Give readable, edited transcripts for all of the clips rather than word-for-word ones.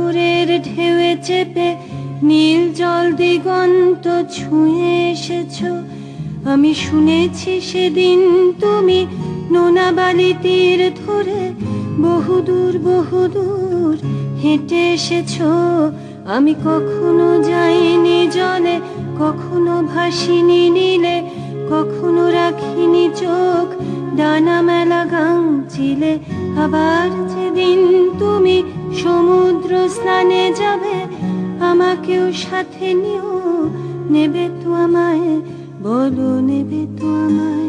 সাগরের ঢেউয়ে চেপে নীল জল দিগন্ত ছুঁয়ে এসেছো। আমি শুনেছি সেদিন তুমি নোনা বালি তীর ধরে বহুদূর বহুদূর হেঁটে এসেছো। আমি কখনো যাইনি জলে, কখনো ভাসিনি নীলে, কখনো রাখিনি চোখ ডানা মেলা গাংচিলে। আবার যেদিন তুমি সমুদ্র স্নানে যাবে, আমাকেও সাথে নিও, নেবে তো আমায়, বলো নেবে তো আমায়।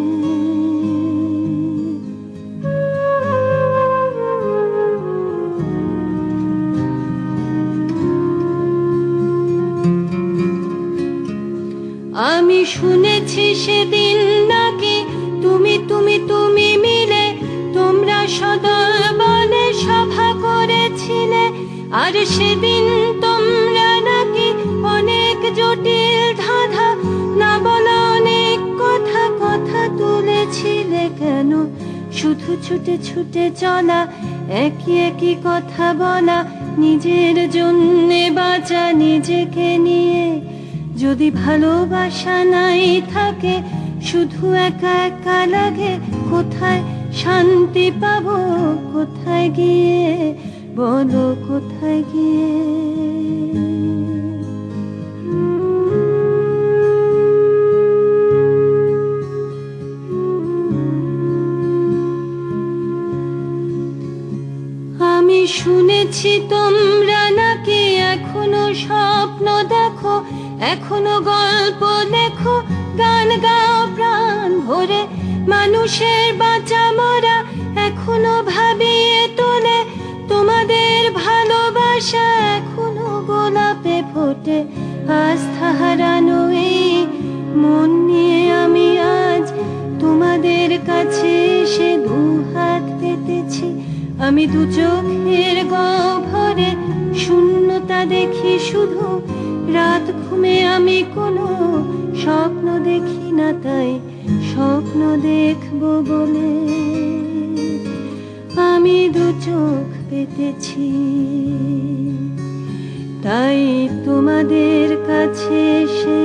আমি শুনেছি সেদিন নাকি তুমি তুমি তুমি মিলে তোমরা সদল বলে সভা করেছিলে। আর সেদিন তোমরা নাকি অনেক জটিল ধাঁধা না বলা অনেক কথা কথা তুলেছিলে। কেন শুধু ছুটে ছুটে চলা, একই একই কথা বলা, নিজের জন্যে বাঁচা নিজেকে নিয়ে। যদি ভালোবাসা নাই থাকে, শুধু একা একা লাগে, কোথায় শান্তি পাবো, কোথায় গিয়ে, বলো কোথায় গিয়ে। আমি শুনেছি তোমরা নাকি এখনো স্বপ্ন দেখো, এখনো গল্প লেখো, গান গাও প্রাণ ভরে, মানুষের বাঁচা মরা এখনো ভাবিয়ে তোলে। তোমাদের ভালোবাসা এখনো গোলাপে ফোটে। আস্থা হারানো এই মন নিয়ে আমি আজ তোমাদের কাছে এসে দুহাত পেতেছি। আমি দু চোখের গহ্বরে শূন্যতা দেখি শুধু, রাত ঘুমে আমি কোনো স্বপ্ন দেখি না, তাই স্বপ্ন দেখবো বলে আমি দু চোখ পেতেছি। তাই তোমাদের কাছে এসে